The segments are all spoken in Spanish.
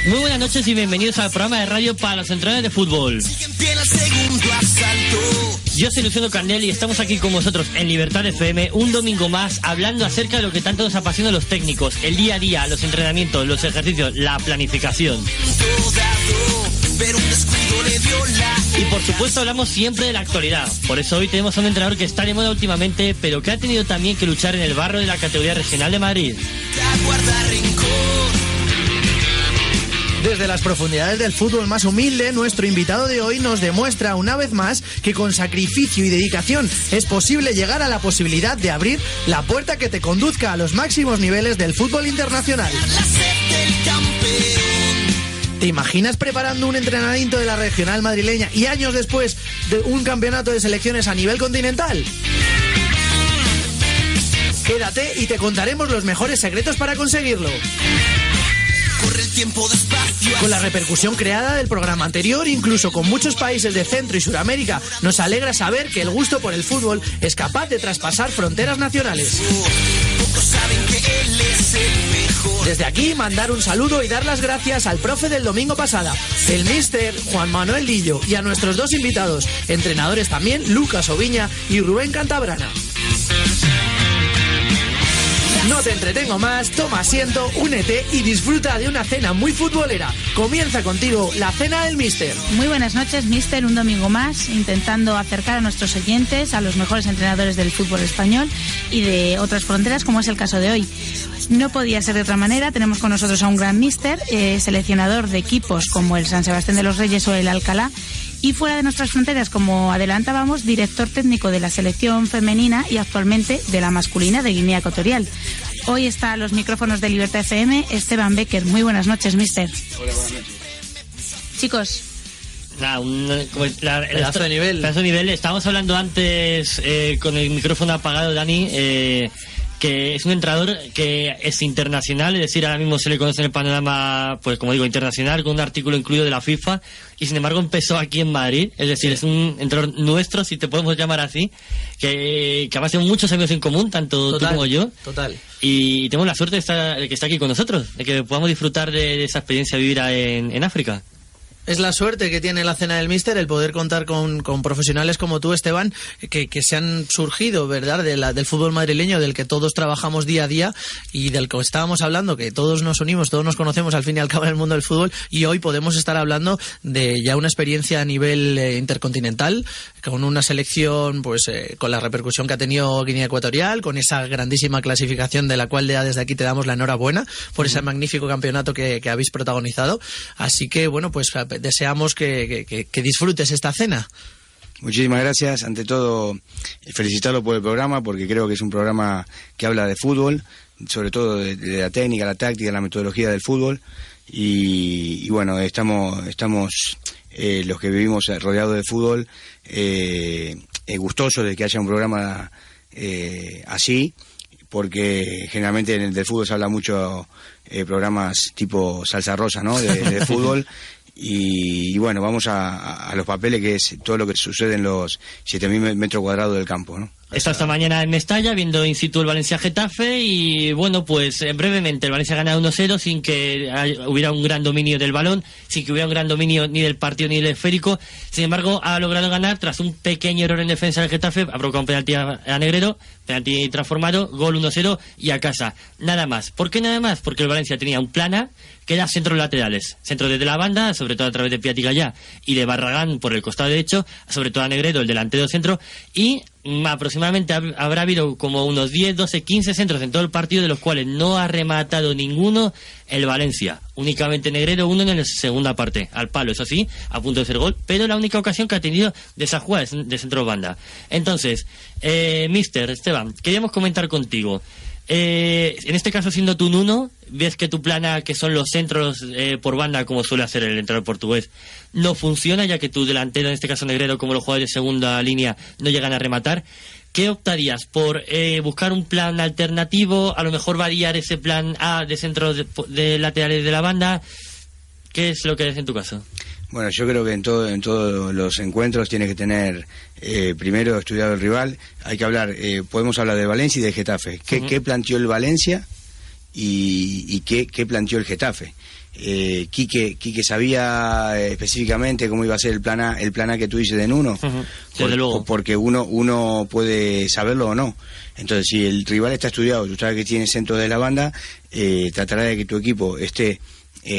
Muy buenas noches y bienvenidos al programa de radio para los entrenadores de fútbol. Yo soy Luciano Candel y estamos aquí con vosotros en Libertad FM un domingo más hablando acerca de lo que tanto nos apasiona a los técnicos, el día a día, los entrenamientos, los ejercicios, la planificación. Y por supuesto hablamos siempre de la actualidad. Por eso hoy tenemos a un entrenador que está de moda últimamente, pero que ha tenido también que luchar en el barro de la categoría regional de Madrid. Desde las profundidades del fútbol más humilde, nuestro invitado de hoy nos demuestra una vez más que con sacrificio y dedicación es posible llegar a la posibilidad de abrir la puerta que te conduzca a los máximos niveles del fútbol internacional. ¿Te imaginas preparando un entrenamiento de la regional madrileña y años después de un campeonato de selecciones a nivel continental? Quédate y te contaremos los mejores secretos para conseguirlo. Con la repercusión creada del programa anterior, incluso con muchos países de Centro y Sudamérica, nos alegra saber que el gusto por el fútbol es capaz de traspasar fronteras nacionales. Desde aquí, mandar un saludo y dar las gracias al profe del domingo pasada, el míster Juan Manuel Lillo, y a nuestros dos invitados, entrenadores también, Lucas Oviña y Rubén Cantabrana. No te entretengo más, toma asiento, únete y disfruta de una cena muy futbolera. Comienza contigo la cena del míster. Muy buenas noches, míster, un domingo más, intentando acercar a nuestros oyentes a los mejores entrenadores del fútbol español y de otras fronteras, como es el caso de hoy. No podía ser de otra manera, tenemos con nosotros a un gran míster, seleccionador de equipos como el San Sebastián de los Reyes o el Alcalá, y fuera de nuestras fronteras, como adelantábamos, director técnico de la selección femenina y actualmente de la masculina de Guinea Ecuatorial. Hoy está a los micrófonos de Libertad FM Esteban Becker. Muy buenas noches, míster. Hola, buenas noches. Chicos. Pedazo de nivel. Pedazo de nivel. Estábamos hablando antes con el micrófono apagado, Dani, que es un entrenador que es internacional, es decir, ahora mismo se le conoce en el panorama, pues como digo, internacional, con un artículo incluido de la FIFA, y sin embargo empezó aquí en Madrid, es decir, es un entrenador nuestro, si te podemos llamar así, que además tenemos muchos amigos en común, tanto tú como yo. Total. Y tenemos la suerte de que está aquí con nosotros, de que podamos disfrutar de esa experiencia de vivir en África. Es la suerte que tiene la cena del míster, el poder contar con profesionales como tú, Esteban, que se han surgido, ¿verdad?, del fútbol madrileño, del que todos trabajamos día a día y del que estábamos hablando, que todos nos unimos, todos nos conocemos al fin y al cabo en el mundo del fútbol, y hoy podemos estar hablando de ya una experiencia a nivel intercontinental, con una selección pues con la repercusión que ha tenido Guinea Ecuatorial, con esa grandísima clasificación de la cual ya desde aquí te damos la enhorabuena por ese magnífico campeonato que habéis protagonizado. Así que, bueno, pues deseamos que disfrutes esta cena. Muchísimas gracias. Ante todo, felicitarlo por el programa, porque creo que es un programa que habla de fútbol, sobre todo de la técnica, la táctica, la metodología del fútbol. Y bueno, estamos los que vivimos rodeados de fútbol, gustosos de que haya un programa así, porque generalmente en el del fútbol se habla mucho programas tipo salsa rosa, ¿no?, de fútbol. Y bueno, vamos a los papeles, que es todo lo que sucede en los 7.000 metros cuadrados del campo, ¿no? Está esta mañana en Mestalla viendo in situ el Valencia-Getafe y bueno, pues brevemente el Valencia gana 1-0 sin que hubiera un gran dominio del balón, sin que hubiera un gran dominio ni del partido ni del esférico. Sin embargo, ha logrado ganar tras un pequeño error en defensa del Getafe, ha provocado un penalti a Negredo, penalti transformado, gol 1-0 y a casa. Nada más. ¿Por qué nada más? Porque el Valencia tenía un plan A, que era centros laterales, centro desde la banda, sobre todo a través de Piatti Gallá y de Barragán por el costado derecho, sobre todo a Negredo, el delantero centro, y aproximadamente habrá habido como unos 10, 12, 15 centros en todo el partido, de los cuales no ha rematado ninguno el Valencia. Únicamente Negredo, uno en la segunda parte, al palo, eso sí, a punto de ser gol, pero la única ocasión que ha tenido de esa jugada de centro banda. Entonces, míster Esteban, queríamos comentar contigo. En este caso, siendo tú un uno, ves que tu plana, que son los centros por banda, como suele hacer el entrenador portugués, no funciona, ya que tu delantero, en este caso Negredo, como los jugadores de segunda línea, no llegan a rematar. ¿Qué optarías? ¿Por buscar un plan alternativo? A lo mejor variar ese plan A de centros de laterales de la banda. ¿Qué es lo que haces en tu caso? Bueno, yo creo que en todos los encuentros tienes que tener primero estudiado el rival. Hay que hablar, podemos hablar de Valencia y de Getafe. ¿Qué planteó el Valencia y qué planteó el Getafe? Quique sabía específicamente cómo iba a ser el plan A que tú dices de Nuno. Desde luego. Porque uno puede saberlo o no. Entonces, si el rival está estudiado, tú sabes que tiene centro de la banda, tratará de que tu equipo esté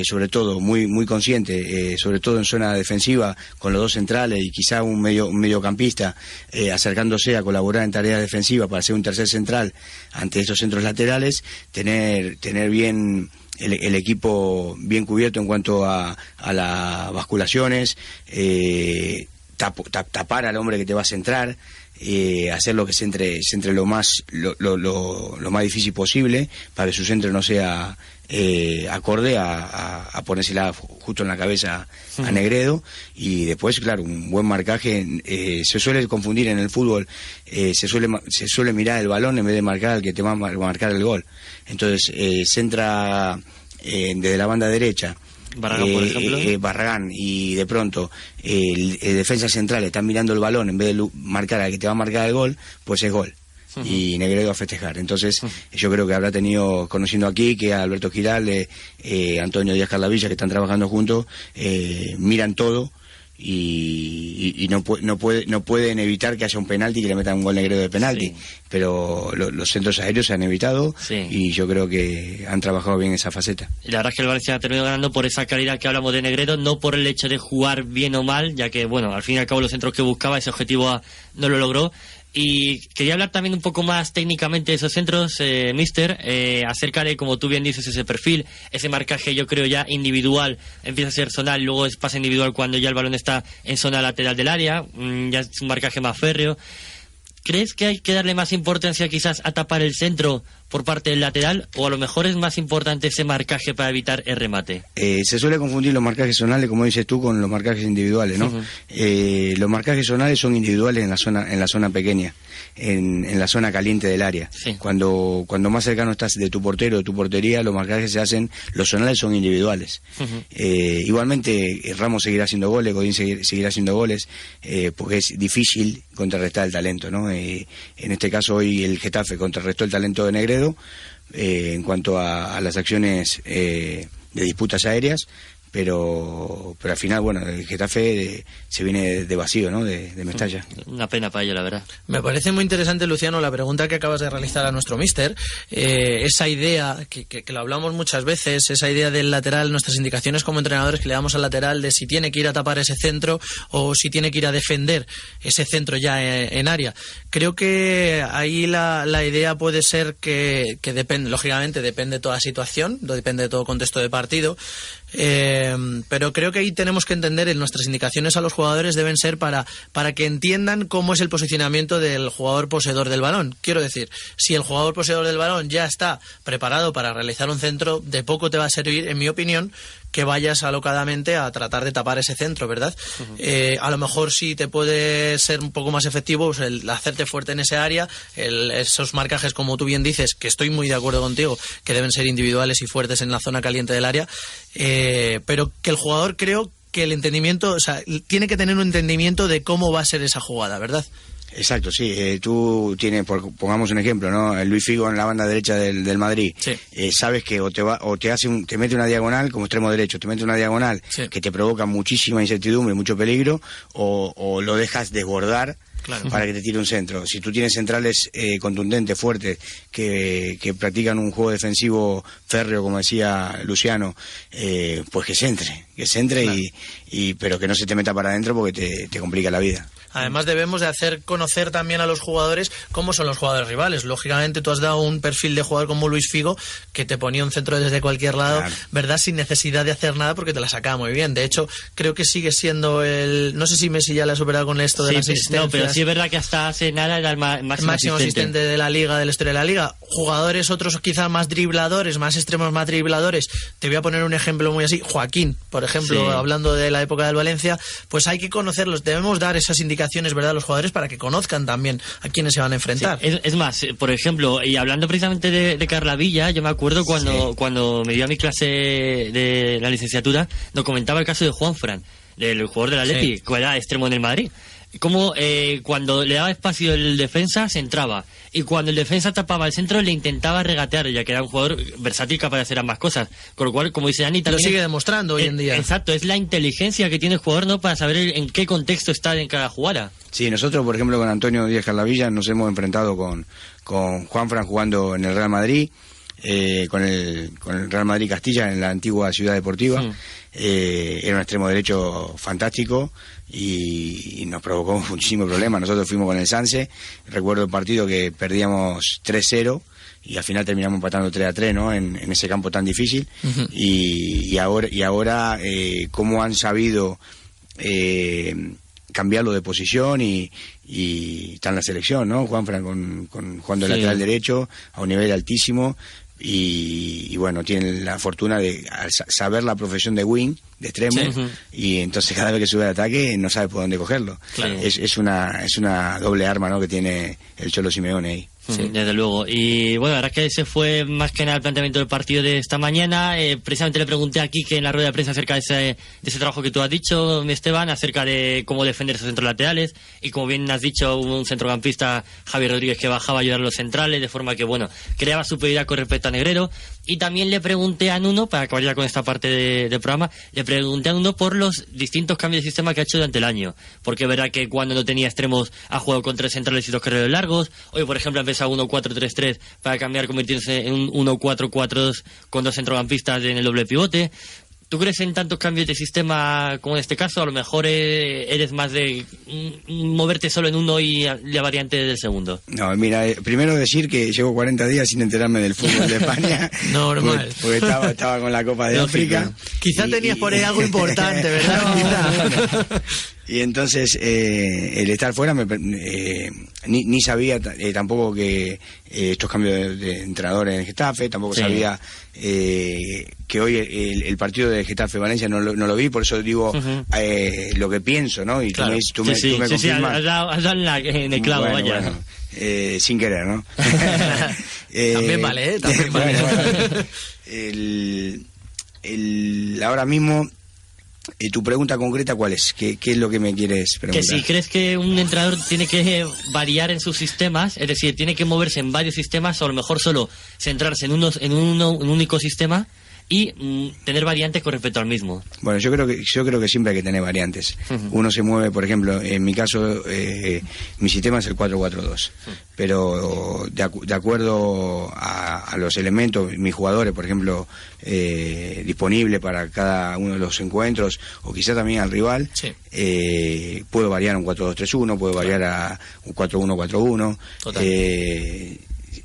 sobre todo muy consciente, sobre todo en zona defensiva, con los dos centrales y quizá un mediocampista acercándose a colaborar en tareas defensivas para ser un tercer central ante estos centros laterales, tener bien el equipo bien cubierto en cuanto a las basculaciones, tapar al hombre que te va a centrar, hacer lo que se entre lo más difícil posible para que su centro no sea acorde a ponérsela justo en la cabeza a Negredo. Y después, claro, un buen marcaje. Se suele confundir en el fútbol, se suele mirar el balón en vez de marcar al que te va a marcar el gol. Entonces centra desde la banda derecha Barragán, por ejemplo. Barragán, y de pronto el defensa central está mirando el balón en vez de marcar al que te va a marcar el gol, pues es gol. Y Negredo a festejar. Entonces yo creo que habrá tenido, conociendo aquí, que a Alberto Giralde, Antonio Díaz Carlavilla, que están trabajando juntos, miran todo y no pueden evitar que haya un penalti y que le metan un gol Negredo de penalti. Sí. Pero los centros aéreos se han evitado, sí. Y yo creo que han trabajado bien esa faceta. La verdad es que el Valencia ha terminado ganando por esa calidad que hablamos de Negredo, no por el hecho de jugar bien o mal, ya que, bueno, al fin y al cabo los centros que buscaba, ese objetivo no lo logró. Y quería hablar también un poco más técnicamente de esos centros, mister, acerca de, como tú bien dices, ese perfil, ese marcaje, yo creo ya individual, empieza a ser zonal, luego pasa individual cuando ya el balón está en zona lateral del área, ya es un marcaje más férreo. ¿Crees que hay que darle más importancia quizás a tapar el centro por parte del lateral, o a lo mejor es más importante ese marcaje para evitar el remate? Se suele confundir los marcajes zonales, como dices tú, con los marcajes individuales, ¿no? Los marcajes zonales son individuales en la zona pequeña, en la zona caliente del área. Sí. Cuando más cercano estás de tu portero, de tu portería, los marcajes se hacen, los zonales son individuales. Igualmente Ramos seguirá haciendo goles, Godín seguirá haciendo goles, porque es difícil contrarrestar el talento, ¿no? En este caso hoy el Getafe contrarrestó el talento de Negredo en cuanto a las acciones de disputas aéreas, pero al final, bueno, el Getafe se viene de vacío, ¿no? De Mestalla. Una pena para ello, la verdad. Me parece muy interesante, Luciano, la pregunta que acabas de realizar a nuestro míster. Esa idea, que lo hablamos muchas veces, esa idea del lateral, nuestras indicaciones como entrenadores que le damos al lateral de si tiene que ir a tapar ese centro o si tiene que ir a defender ese centro ya en área. Creo que ahí la idea puede ser que depende, lógicamente depende de toda situación, depende de todo contexto de partido. Pero creo que ahí tenemos que entender, en nuestras indicaciones a los jugadores deben ser para que entiendan cómo es el posicionamiento del jugador poseedor del balón. Quiero decir, si el jugador poseedor del balón ya está preparado para realizar un centro, de poco te va a servir, en mi opinión, que vayas alocadamente a tratar de tapar ese centro, ¿verdad? A lo mejor sí te puede ser un poco más efectivo, pues, el hacerte fuerte en ese área, esos marcajes, como tú bien dices, que estoy muy de acuerdo contigo, que deben ser individuales y fuertes en la zona caliente del área, pero que el jugador, creo que el entendimiento, o sea, tiene que tener un entendimiento de cómo va a ser esa jugada, ¿verdad? Exacto, sí. Tú tienes, pongamos un ejemplo, ¿no? El Luis Figo en la banda derecha del Madrid. Sí. Sabes que te mete una diagonal como extremo derecho, te mete una diagonal, sí, que te provoca muchísima incertidumbre, mucho peligro, o lo dejas desbordar. Claro. Para que te tire un centro. Si tú tienes centrales contundentes, fuertes, que practican un juego defensivo férreo, como decía Luciano, pues que se entre, claro, pero que no se te meta para adentro porque te complica la vida. Además debemos de hacer conocer también a los jugadores cómo son los jugadores rivales. Lógicamente tú has dado un perfil de jugador como Luis Figo, que te ponía un centro desde cualquier lado, claro, ¿verdad? Sin necesidad de hacer nada, porque te la sacaba muy bien. De hecho, creo que sigue siendo no sé si Messi ya la ha superado con esto de las asistencias. No, pero sí es verdad que hasta hace nada era el máximo asistente de la Liga, de la historia de la Liga. Jugadores otros quizás más dribladores, más extremos, más dribladores. Te voy a poner un ejemplo muy así. Joaquín, por ejemplo, sí, hablando de la época del Valencia, pues hay que conocerlos. Debemos dar esas indicaciones, ¿verdad?, a los jugadores para que conozcan también a quiénes se van a enfrentar. Sí. Es más, por ejemplo, y hablando precisamente de Carlavilla, yo me acuerdo cuando me dio a mi clase de la licenciatura, nos comentaba el caso de Juanfran, del jugador del Atleti, que era extremo en el Madrid. cómo cuando le daba espacio el defensa se entraba, y cuando el defensa tapaba el centro le intentaba regatear, ya que era un jugador versátil capaz de hacer ambas cosas, con lo cual, como dice Dani, también lo sigue demostrando hoy en día. Exacto, es la inteligencia que tiene el jugador, ¿no?, para saber en qué contexto está en cada jugada. Sí, nosotros, por ejemplo, con Antonio Díaz Carlavilla nos hemos enfrentado con Juanfran jugando en el Real Madrid, con el Real Madrid Castilla en la antigua Ciudad Deportiva. Era un extremo derecho fantástico y nos provocó muchísimo problema. Nosotros fuimos con el Sanse, recuerdo el partido que perdíamos 3-0 y al final terminamos empatando 3-3, ¿no?, en ese campo tan difícil. Y ahora cómo han sabido cambiarlo de posición y está en la selección, ¿no?, Juanfran jugando de lateral derecho a un nivel altísimo. Y bueno, tienen la fortuna de saber la profesión de wing, de extremo, y entonces cada vez que sube al ataque no sabe por dónde cogerlo. Claro. Es una doble arma, ¿no?, que tiene el Cholo Simeone ahí. Sí, desde luego. Y bueno, la verdad es que ese fue más que nada el planteamiento del partido de esta mañana. Precisamente le pregunté a Quique en la rueda de prensa acerca de ese trabajo que tú has dicho, Esteban, acerca de cómo defender esos centros laterales. Y como bien has dicho, un centrocampista, Javier Rodríguez, que bajaba a ayudar a los centrales, de forma que, bueno, creaba superioridad con respecto a Negrero. Y también le pregunté a Nuno, para acabar ya con esta parte del programa, le pregunté a Nuno por los distintos cambios de sistema que ha hecho durante el año. Porque es verdad que cuando no tenía extremos ha jugado con 3 centrales y 2 carriles largos. Hoy, por ejemplo, ha empezado 1-4-3-3 para cambiar, convirtiéndose en un 1-4-4-2 con 2 centrocampistas en el doble pivote. ¿Tú crees en tantos cambios de sistema como en este caso? A lo mejor eres más de moverte solo en uno y la variante del segundo. No, mira, primero decir que llevo 40 días sin enterarme del fútbol de España. Normal. Porque estaba con la Copa de África. Quizá tenías por ahí algo importante, ¿verdad? Y entonces el estar fuera ni sabía tampoco que estos cambios de entrenadores en Getafe, tampoco sabía que hoy el partido de Getafe-Valencia no lo vi, por eso digo lo que pienso, ¿no? Y claro. tú me confirmas. Sí, has dado en el clavo, vaya. Bueno, sin querer, ¿no? También vale, también vale. Bueno, ahora mismo... ¿Tu pregunta concreta cuál es? ¿Qué es lo que me quieres preguntar? Que si crees que un entrenador tiene que variar en sus sistemas, es decir, tiene que moverse en varios sistemas, o a lo mejor solo centrarse en un único sistema y tener variantes con respecto al mismo. Bueno, yo creo que siempre hay que tener variantes. Uno se mueve, por ejemplo, en mi caso, mi sistema es el 4-4-2, pero de acuerdo a los elementos, mis jugadores, por ejemplo, disponible para cada uno de los encuentros, o quizá también al rival, puedo variar a un 4-2-3-1, puedo variar a un 4-1-4-1.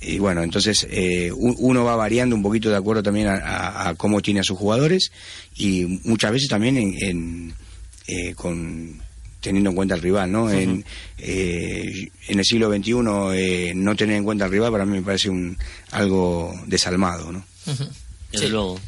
Y bueno, entonces uno va variando un poquito de acuerdo también a cómo tiene a sus jugadores, y muchas veces también teniendo en cuenta al rival, ¿no? En el siglo XXI no tener en cuenta al rival para mí me parece algo desalmado, ¿no? Desde luego.